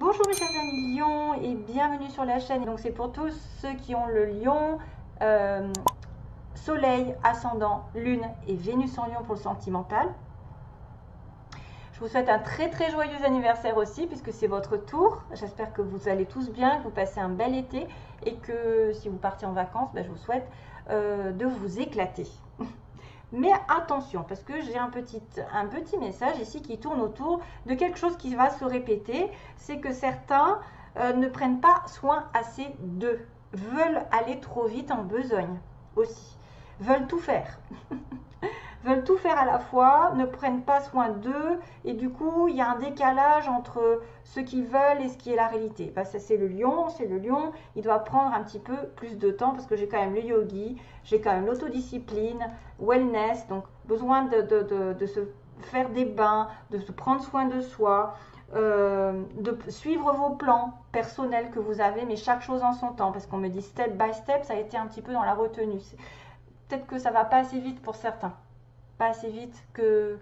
Bonjour mes chers amis lions et bienvenue sur la chaîne. Donc c'est pour tous ceux qui ont le lion, soleil, ascendant, lune et Vénus en lion pour le sentimental. Je vous souhaite un très joyeux anniversaire aussi puisque c'est votre tour. J'espère que vous allez tous bien, que vous passez un bel été et que si vous partez en vacances, je vous souhaite de vous éclater. Mais attention, parce que j'ai un petit message ici qui tourne autour de quelque chose qui va se répéter. C'est que certains ne prennent pas soin assez d'eux, veulent aller trop vite en besogne aussi, veulent tout faire. Veulent tout faire à la fois, ne prennent pas soin d'eux et du coup il y a un décalage entre ce qu'ils veulent et ce qui est la réalité. Ça c'est le lion, il doit prendre un petit peu plus de temps parce que j'ai quand même le yogi, j'ai quand même l'autodiscipline, wellness, donc besoin de se faire des bains, de se prendre soin de soi, de suivre vos plans personnels que vous avez, mais chaque chose en son temps, parce qu'on me dit step by step, ça a été un petit peu dans la retenue. Peut-être que ça va pas assez vite pour certains. Pas assez vite que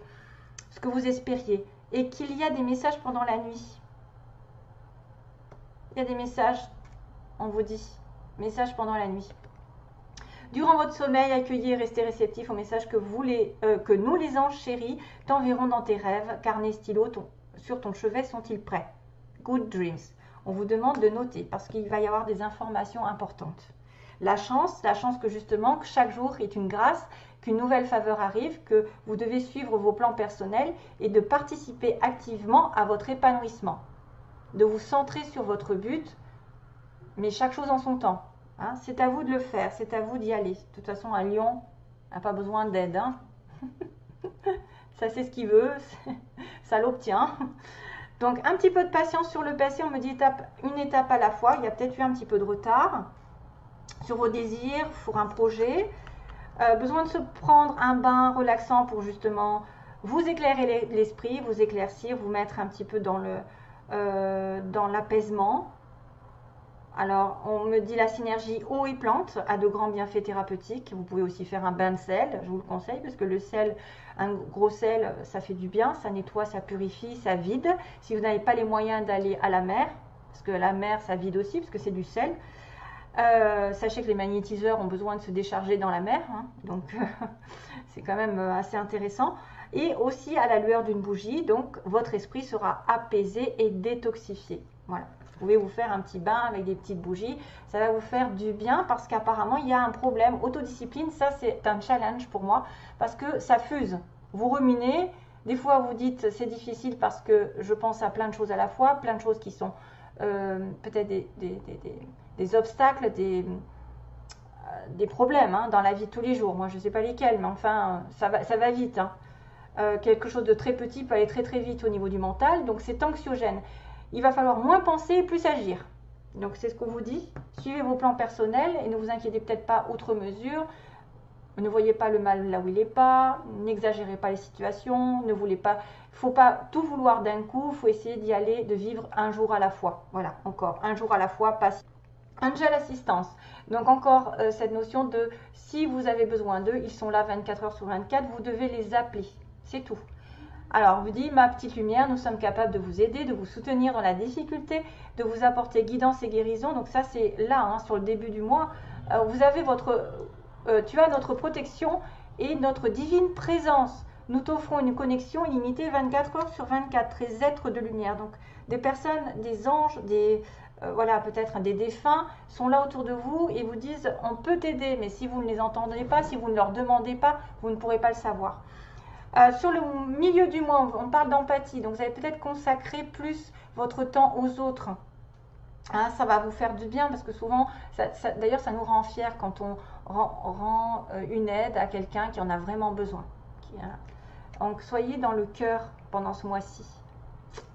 ce que vous espériez et qu'il y a des messages pendant la nuit. Il y a des messages, on vous dit, messages pendant la nuit. Durant votre sommeil, accueillez et restez réceptif aux messages que nous les anges chéris t'enverront dans tes rêves. Carnet, stylo sur ton chevet sont-ils prêts? Good dreams. On vous demande de noter parce qu'il va y avoir des informations importantes. La chance que justement que chaque jour est une grâce, qu'une nouvelle faveur arrive, que vous devez suivre vos plans personnels et de participer activement à votre épanouissement. De vous centrer sur votre but, mais chaque chose en son temps. Hein. C'est à vous de le faire, c'est à vous d'y aller. De toute façon, un lion n'a pas besoin d'aide. Hein. Ça, c'est ce qu'il veut, ça l'obtient. Donc, un petit peu de patience sur le passé. On me dit une étape à la fois. Il y a peut-être eu un petit peu de retard sur vos désirs, pour un projet. Besoin de se prendre un bain relaxant pour justement vous éclairer l'esprit, vous éclaircir, vous mettre un petit peu dans l'apaisement. Alors, on me dit la synergie eau et plante a de grands bienfaits thérapeutiques. Vous pouvez aussi faire un bain de sel, je vous le conseille, parce que le sel, un gros sel, ça fait du bien, ça nettoie, ça purifie, ça vide. Si vous n'avez pas les moyens d'aller à la mer, parce que la mer, ça vide aussi, parce que c'est du sel, sachez que les magnétiseurs ont besoin de se décharger dans la mer, hein, donc c'est quand même assez intéressant. Et aussi à la lueur d'une bougie, donc votre esprit sera apaisé et détoxifié. Voilà, vous pouvez vous faire un petit bain avec des petites bougies, ça va vous faire du bien parce qu'apparemment il y a un problème. Autodiscipline, ça c'est un challenge pour moi parce que ça fuse. Vous ruminez, des fois vous dites c'est difficile parce que je pense à plein de choses à la fois, plein de choses qui sont peut-être des obstacles, des problèmes hein, dans la vie de tous les jours. Moi, je ne sais pas lesquels, mais enfin, ça va vite. Hein. Quelque chose de très petit peut aller très vite au niveau du mental, donc c'est anxiogène. Il va falloir moins penser et plus agir. Donc, c'est ce qu'on vous dit. Suivez vos plans personnels et ne vous inquiétez peut-être pas outre mesure. Ne voyez pas le mal là où il n'est pas, n'exagérez pas les situations, ne voulez pas, il ne faut pas tout vouloir d'un coup, il faut essayer d'y aller, de vivre un jour à la fois. Voilà, encore, un jour à la fois, passe. Angel Assistance, donc encore cette notion de si vous avez besoin d'eux, ils sont là 24 heures sur 24, vous devez les appeler, c'est tout. Alors, on vous dit, ma petite lumière, nous sommes capables de vous aider, de vous soutenir dans la difficulté, de vous apporter guidance et guérison. Donc ça, c'est là, hein, sur le début du mois, vous avez tu as notre protection et notre divine présence. Nous t'offrons une connexion illimitée 24 heures sur 24, les êtres de lumière. Donc, des personnes, des anges, voilà, peut-être des défunts sont là autour de vous et vous disent on peut t'aider, mais si vous ne les entendez pas, si vous ne leur demandez pas, vous ne pourrez pas le savoir. Sur le milieu du mois, on parle d'empathie, donc vous allez peut-être consacrer plus votre temps aux autres. Hein, ça va vous faire du bien parce que souvent, d'ailleurs, ça nous rend fiers quand on rend une aide à quelqu'un qui en a vraiment besoin. Donc, soyez dans le cœur pendant ce mois-ci.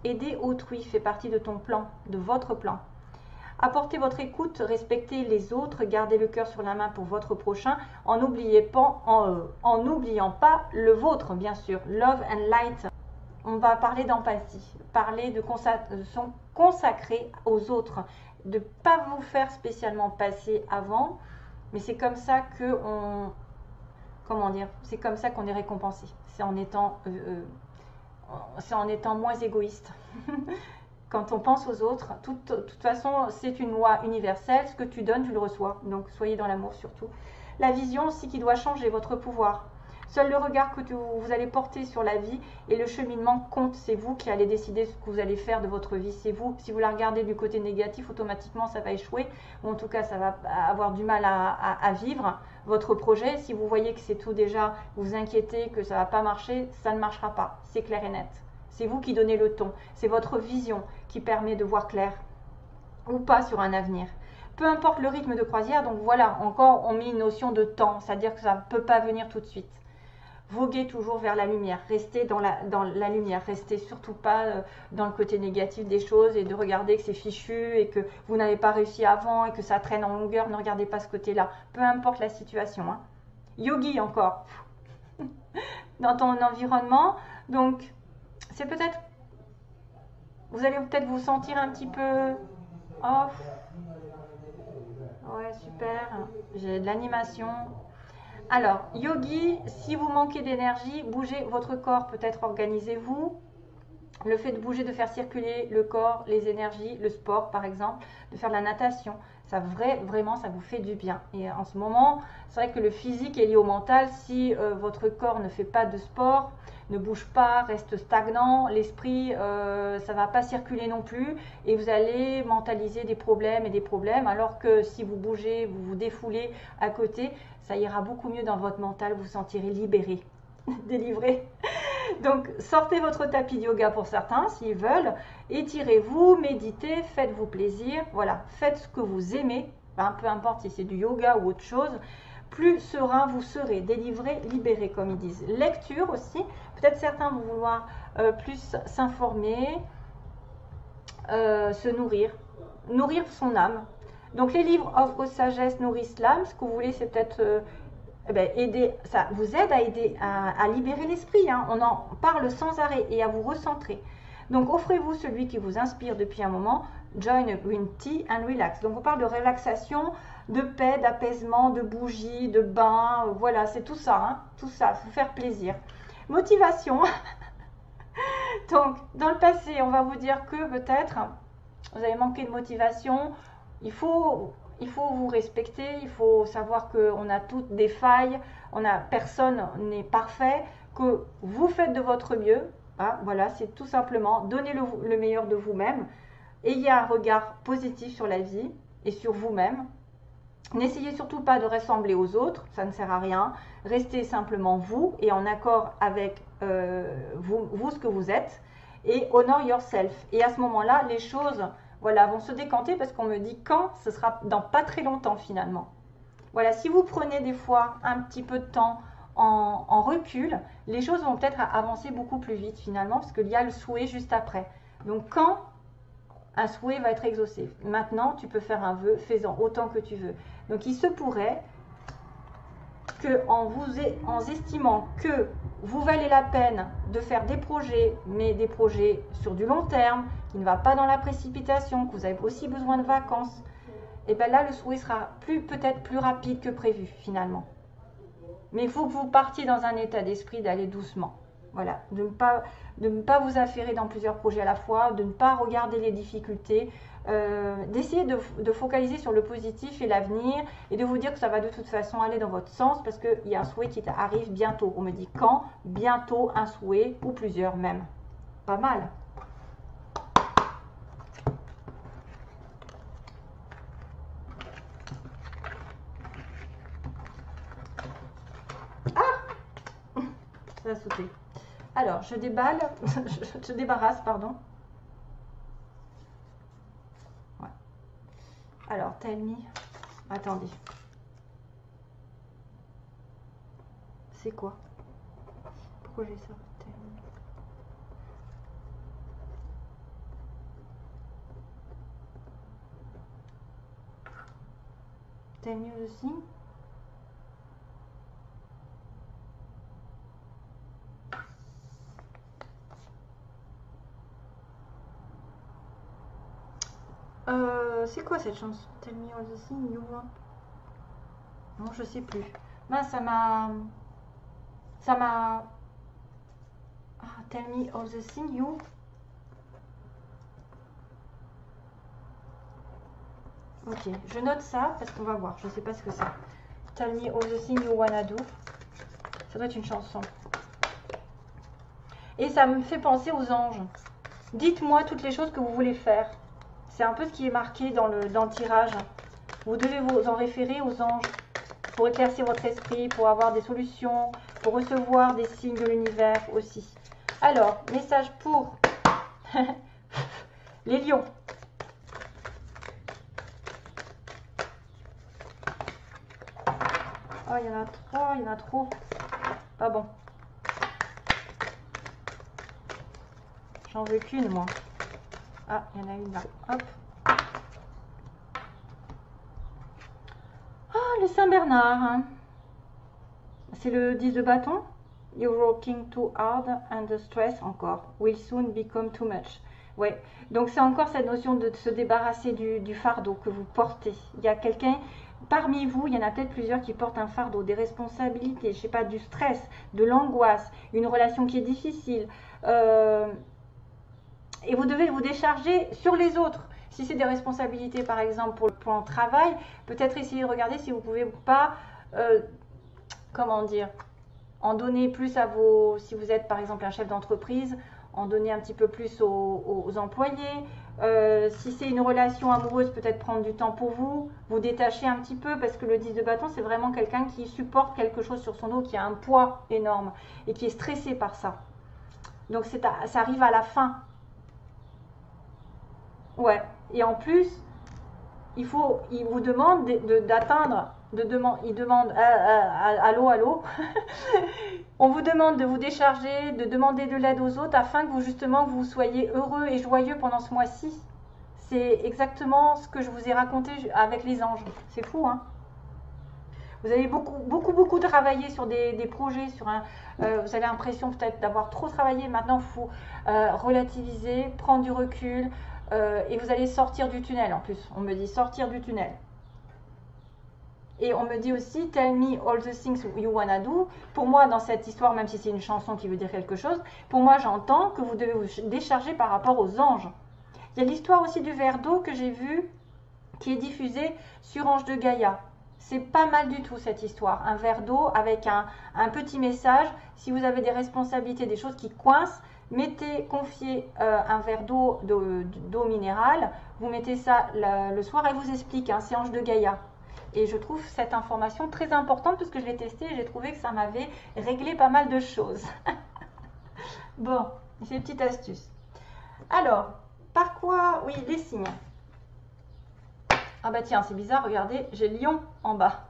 Aider autrui fait partie de ton plan, de votre plan. Apportez votre écoute, respectez les autres, gardez le cœur sur la main pour votre prochain, en n'oubliant pas le vôtre, bien sûr. Love and light. On va parler d'empathie, parler de consacrer aux autres, de ne pas vous faire spécialement passer avant, mais c'est comme ça que c'est comme ça qu'on est récompensé. C'est en étant moins égoïste. quand on pense aux autres, de toute façon, c'est une loi universelle. Ce que tu donnes, tu le reçois. Donc, soyez dans l'amour surtout. La vision aussi qui doit changer votre pouvoir. Seul le regard que vous allez porter sur la vie et le cheminement compte. C'est vous qui allez décider ce que vous allez faire de votre vie. C'est vous. Si vous la regardez du côté négatif, automatiquement, ça va échouer. Ou en tout cas, ça va avoir du mal à vivre votre projet. Si vous voyez que c'est tout déjà, vous inquiétez, que ça ne va pas marcher, ça ne marchera pas. C'est clair et net. C'est vous qui donnez le ton. C'est votre vision qui permet de voir clair ou pas sur un avenir. Peu importe le rythme de croisière, donc voilà, encore on met une notion de temps, c'est-à-dire que ça ne peut pas venir tout de suite. Voguez toujours vers la lumière, restez dans la lumière, restez surtout pas dans le côté négatif des choses et de regarder que c'est fichu et que vous n'avez pas réussi avant et que ça traîne en longueur, ne regardez pas ce côté-là, peu importe la situation. Hein. Yogi encore, dans ton environnement, donc c'est peut-être, vous allez peut-être vous sentir un petit peu off. Ouais, super, j'ai de l'animation. Alors, yogi, si vous manquez d'énergie, bougez votre corps, peut-être organisez-vous. Le fait de bouger, de faire circuler le corps, les énergies, le sport par exemple, de faire de la natation, ça vraiment ça vous fait du bien. Et en ce moment, c'est vrai que le physique est lié au mental. Si votre corps ne fait pas de sport, ne bouge pas, reste stagnant, l'esprit, ça ne va pas circuler non plus et vous allez mentaliser des problèmes et des problèmes, alors que si vous bougez, vous vous défoulez à côté, ça ira beaucoup mieux dans votre mental, vous vous sentirez libéré, délivré. Donc, sortez votre tapis de yoga pour certains, s'ils veulent. Étirez-vous, méditez, faites-vous plaisir. Voilà, faites ce que vous aimez, peu importe si c'est du yoga ou autre chose. Plus serein vous serez, délivré, libéré, comme ils disent. Lecture aussi. Peut-être certains vont vouloir plus s'informer, se nourrir son âme. Donc, les livres offrent aux sagesse, nourrissent l'âme. Ce que vous voulez, c'est peut-être... aider, ça vous aide à aider à libérer l'esprit. Hein. On en parle sans arrêt et à vous recentrer. Donc offrez-vous celui qui vous inspire depuis un moment. Join a green tea and relax. Donc on parle de relaxation, de paix, d'apaisement, de bougies, de bain. Voilà, c'est tout ça. Hein. Tout ça, vous faire plaisir. Motivation. Donc dans le passé, on va vous dire que peut-être vous avez manqué de motivation. Il faut vous respecter, il faut savoir qu'on a toutes des failles, personne n'est parfait, que vous faites de votre mieux. Hein, voilà, c'est tout simplement donner le meilleur de vous-même. Ayez un regard positif sur la vie et sur vous-même. N'essayez surtout pas de ressembler aux autres, ça ne sert à rien. Restez simplement vous et en accord avec vous ce que vous êtes. Et honor yourself. Et à ce moment-là, les choses... Voilà, vont se décanter parce qu'on me dit quand, ce sera dans pas très longtemps finalement. Voilà, si vous prenez des fois un petit peu de temps en recul, les choses vont peut-être avancer beaucoup plus vite finalement parce qu'il y a le souhait juste après. Donc quand un souhait va être exaucé, maintenant tu peux faire un vœu, fais-en autant que tu veux. Donc il se pourrait en estimant que vous valez la peine de faire des projets, mais des projets sur du long terme, qui ne va pas dans la précipitation, que vous avez aussi besoin de vacances, et bien là le souhait sera peut-être plus rapide que prévu finalement. Mais il faut que vous partiez dans un état d'esprit d'aller doucement. Voilà, de ne pas vous affairer dans plusieurs projets à la fois, de ne pas regarder les difficultés, d'essayer de focaliser sur le positif et l'avenir et de vous dire que ça va de toute façon aller dans votre sens parce qu'il y a un souhait qui arrive bientôt. On me dit quand, bientôt un souhait ou plusieurs même. Pas mal. Ah, ça a sauté. Alors, je déballe, je débarrasse, pardon. Ouais. Alors, tell me. Attendez. C'est quoi? Pourquoi j'ai ça? Tell me the thing. C'est quoi cette chanson? Tell me all the things you want. Non, je sais plus. Mince, ça m'a... Ah, tell me all the things you... Ok, je note ça parce qu'on va voir. Je ne sais pas ce que c'est. Tell me all the things you wanna do. Ça doit être une chanson. Et ça me fait penser aux anges. Dites-moi toutes les choses que vous voulez faire. C'est un peu ce qui est marqué dans le tirage. Vous devez vous en référer aux anges pour éclaircir votre esprit, pour avoir des solutions, pour recevoir des signes de l'univers aussi. Alors, message pour les lions. Oh, il y en a trop, il y en a trop. Pas bon. J'en veux qu'une, moi. Ah, il y en a une là. Hop. Ah, le Saint-Bernard. Hein. C'est le 10 de bâton. You're working too hard and the stress encore will soon become too much. Ouais, donc c'est encore cette notion de se débarrasser du fardeau que vous portez. Il y a quelqu'un, parmi vous, il y en a peut-être plusieurs qui portent un fardeau, des responsabilités, je sais pas, du stress, de l'angoisse, une relation qui est difficile. Et vous devez vous décharger sur les autres. Si c'est des responsabilités, par exemple, pour le plan de travail, peut-être essayer de regarder si vous ne pouvez pas, comment dire, en donner plus à vos, si vous êtes par exemple un chef d'entreprise, en donner un petit peu plus aux employés. Si c'est une relation amoureuse, peut-être prendre du temps pour vous, vous détacher un petit peu, parce que le 10 de bâton, c'est vraiment quelqu'un qui supporte quelque chose sur son dos, qui a un poids énorme et qui est stressé par ça. Donc ça arrive à la fin. Ouais, et en plus, il vous demande d'atteindre, il demande, allô, allô, on vous demande de vous décharger, de demander de l'aide aux autres afin que vous, justement, vous soyez heureux et joyeux pendant ce mois-ci. C'est exactement ce que je vous ai raconté avec les anges. C'est fou, hein? Vous avez beaucoup travaillé sur des projets, vous avez l'impression peut-être d'avoir trop travaillé. Maintenant, il faut relativiser, prendre du recul. Et vous allez sortir du tunnel en plus. On me dit sortir du tunnel. Et on me dit aussi tell me all the things you wanna do. Pour moi, dans cette histoire, même si c'est une chanson qui veut dire quelque chose, pour moi, j'entends que vous devez vous décharger par rapport aux anges. Il y a l'histoire aussi du verre d'eau que j'ai vu qui est diffusé sur Ange de Gaïa. C'est pas mal du tout cette histoire. Un verre d'eau avec un petit message. Si vous avez des responsabilités, des choses qui coincent, confiez un verre d'eau minérale, vous mettez ça le soir et vous explique, hein, c'est Ange de Gaïa. Et je trouve cette information très importante parce que je l'ai testée et j'ai trouvé que ça m'avait réglé pas mal de choses. Bon, c'est une petite astuce. Alors, par quoi? Oui, les signes. Ah bah tiens, c'est bizarre, regardez, j'ai Lion en bas.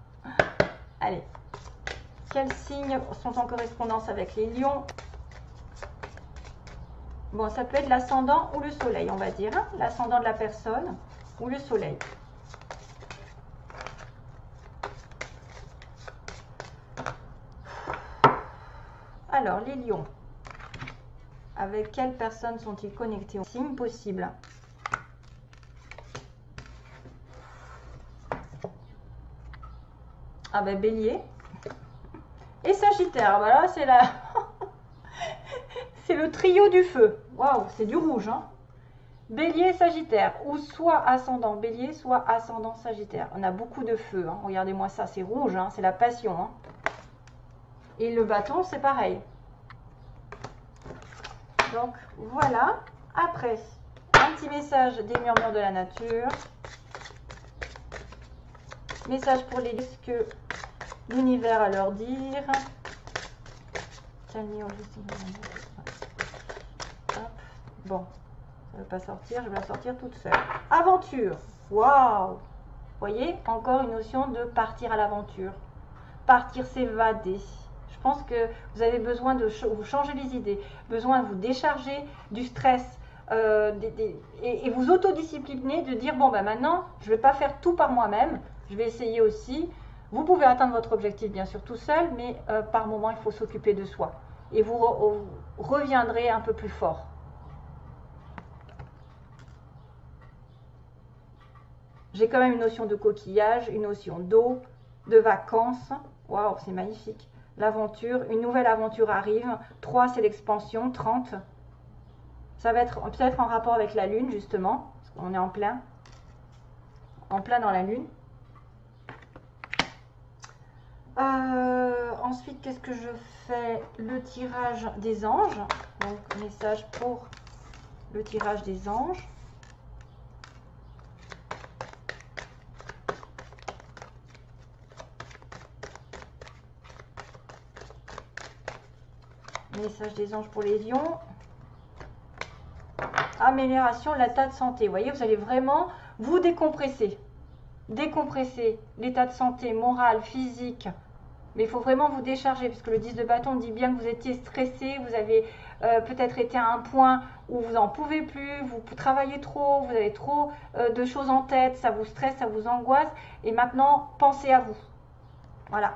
Allez, quels signes sont en correspondance avec les lions? Bon, ça peut être l'ascendant ou le soleil, on va dire. Hein, l'ascendant de la personne ou le soleil. Alors, les lions. Avec quelle personne sont-ils connectés? Signe possible. Ah ben, bélier. Et sagittaire. Voilà, c'est la... c'est le trio du feu. Waouh, c'est du rouge, hein. Bélier, Sagittaire, ou soit ascendant Bélier, soit ascendant Sagittaire. On a beaucoup de feu, hein. Regardez-moi ça, c'est rouge, hein. C'est la passion. Hein. Et le bâton, c'est pareil. Donc, voilà. Après, un petit message des murmures de la nature. Message pour les ce que l'univers a à leur dire. Bon. Ça ne veut pas sortir, je vais la sortir toute seule. Aventure. Waouh. Vous voyez, encore une notion de partir à l'aventure. Partir, s'évader. Je pense que vous avez besoin de vous changer les idées, besoin de vous décharger du stress et vous autodiscipliner, de dire bon ben maintenant, je ne vais pas faire tout par moi-même, je vais essayer aussi. Vous pouvez atteindre votre objectif bien sûr tout seul, mais par moment il faut s'occuper de soi. Et vous reviendrez un peu plus fort. J'ai quand même une notion de coquillage, une notion d'eau, de vacances. Waouh, c'est magnifique. L'aventure, une nouvelle aventure arrive. 3, c'est l'expansion. 30. Ça va être peut-être en rapport avec la lune, justement. Parce qu'on est en plein. en plein dans la lune. Ensuite, qu'est-ce que je fais? Le tirage des anges. Donc, message pour le tirage des anges. Message des anges pour les lions. Amélioration de l'état de santé. Vous voyez, vous allez vraiment vous décompresser. Décompresser l'état de santé moral, physique. Mais il faut vraiment vous décharger, parce que le 10 de bâton dit bien que vous étiez stressé, vous avez peut-être été à un point où vous n'en pouvez plus, vous travaillez trop, vous avez trop de choses en tête, ça vous stresse, ça vous angoisse. Et maintenant, pensez à vous. Voilà.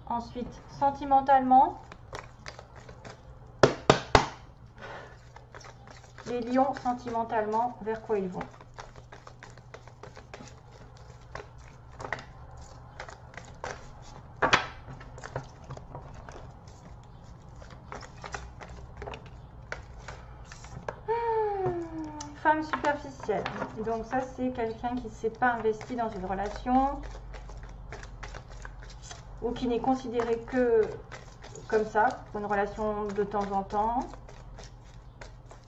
Ensuite, sentimentalement, les lions, sentimentalement, vers quoi ils vont? Femme superficielle. Donc ça, c'est quelqu'un qui ne s'est pas investi dans une relation ou qui n'est considéré que comme ça, pour une relation de temps en temps.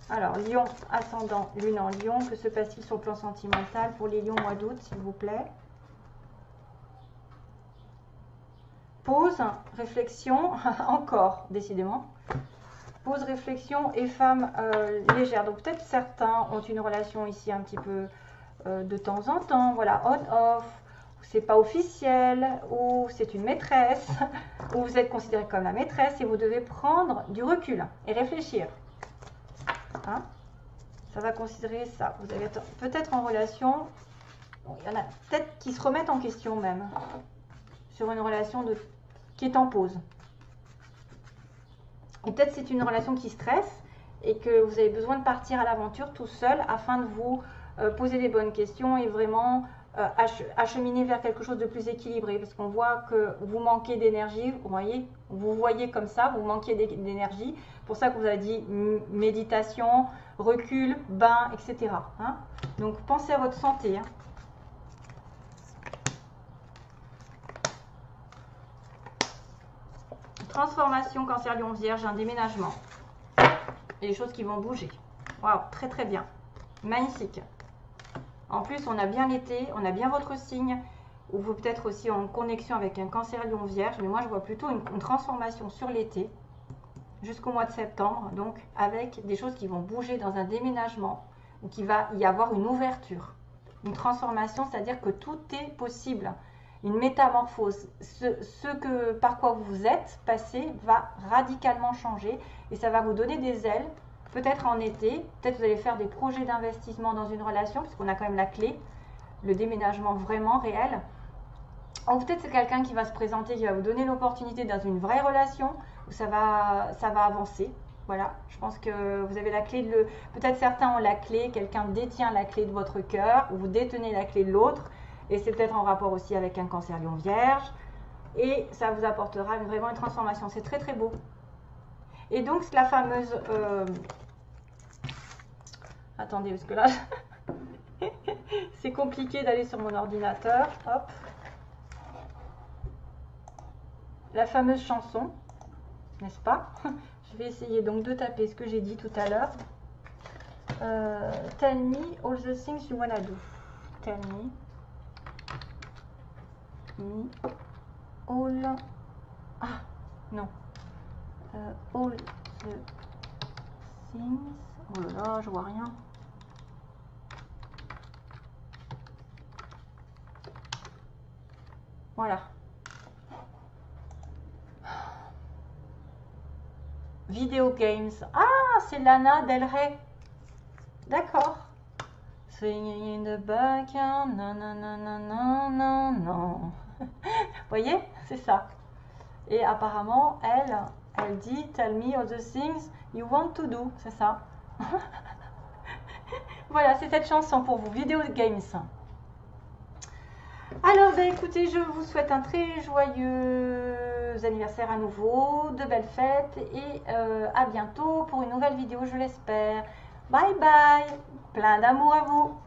Alors, lion, ascendant, lune en lion. Que se passe-t-il sur le plan sentimental pour les lions mois d'août, s'il vous plaît? Pause, réflexion, encore, décidément. Pause, réflexion et femme légère. Donc, peut-être certains ont une relation ici un petit peu de temps en temps. Voilà, on-off, c'est pas officiel, ou c'est une maîtresse, ou vous êtes considéré comme la maîtresse et vous devez prendre du recul et réfléchir. Hein? Ça va considérer ça. Vous allez être peut-être en relation. Bon, il y en a peut-être qui se remettent en question même sur une relation qui est en pause. Et peut-être c'est une relation qui stresse et que vous avez besoin de partir à l'aventure tout seul afin de vous poser les bonnes questions et vraiment acheminer vers quelque chose de plus équilibré, parce qu'on voit que vous manquez d'énergie, vous voyez comme ça, vous manquez d'énergie, pour ça que vous avez dit méditation, recul, bain, etc. Hein? Donc pensez à votre santé. Hein? Transformation, cancer, lion, vierge, un déménagement. Et les choses qui vont bouger. Waouh, très très bien. Magnifique. En plus, on a bien l'été, on a bien votre signe, ou vous peut-être aussi en connexion avec un cancer, lion, vierge, mais moi je vois plutôt une transformation sur l'été, jusqu'au mois de septembre, donc avec des choses qui vont bouger dans un déménagement, ou qu'il va y avoir une ouverture, une transformation, c'est-à-dire que tout est possible, une métamorphose. Par quoi vous êtes passé va radicalement changer, et ça va vous donner des ailes. Peut-être en été, peut-être vous allez faire des projets d'investissement dans une relation, puisqu'on a quand même la clé, le déménagement vraiment réel. Ou peut-être c'est quelqu'un qui va se présenter, qui va vous donner l'opportunité dans une vraie relation, où ça va avancer. Voilà, je pense que vous avez la clé de peut-être certains ont la clé, quelqu'un détient la clé de votre cœur, ou vous détenez la clé de l'autre, et c'est peut-être en rapport aussi avec un cancer, lion, vierge, et ça vous apportera vraiment une transformation. C'est très très beau. Et donc, la fameuse... Attendez, parce que là, c'est compliqué d'aller sur mon ordinateur. Hop. La fameuse chanson, n'est-ce pas? Je vais essayer donc de taper ce que j'ai dit tout à l'heure. Tell me all the things you wanna do. Tell me all... Ah, non. All the things. Oh là là, je vois rien. Voilà. Video games. Ah, c'est Lana Del Rey. D'accord. Swinging in the back. Non, non, non, non, non, non, non. Vous voyez, c'est ça. Et apparemment, elle dit tell me all the things you want to do. C'est ça. Voilà, c'est cette chanson pour vous. Video games. Alors, ben, écoutez, je vous souhaite un très joyeux anniversaire à nouveau, de belles fêtes et à bientôt pour une nouvelle vidéo, je l'espère. Bye bye, plein d'amour à vous.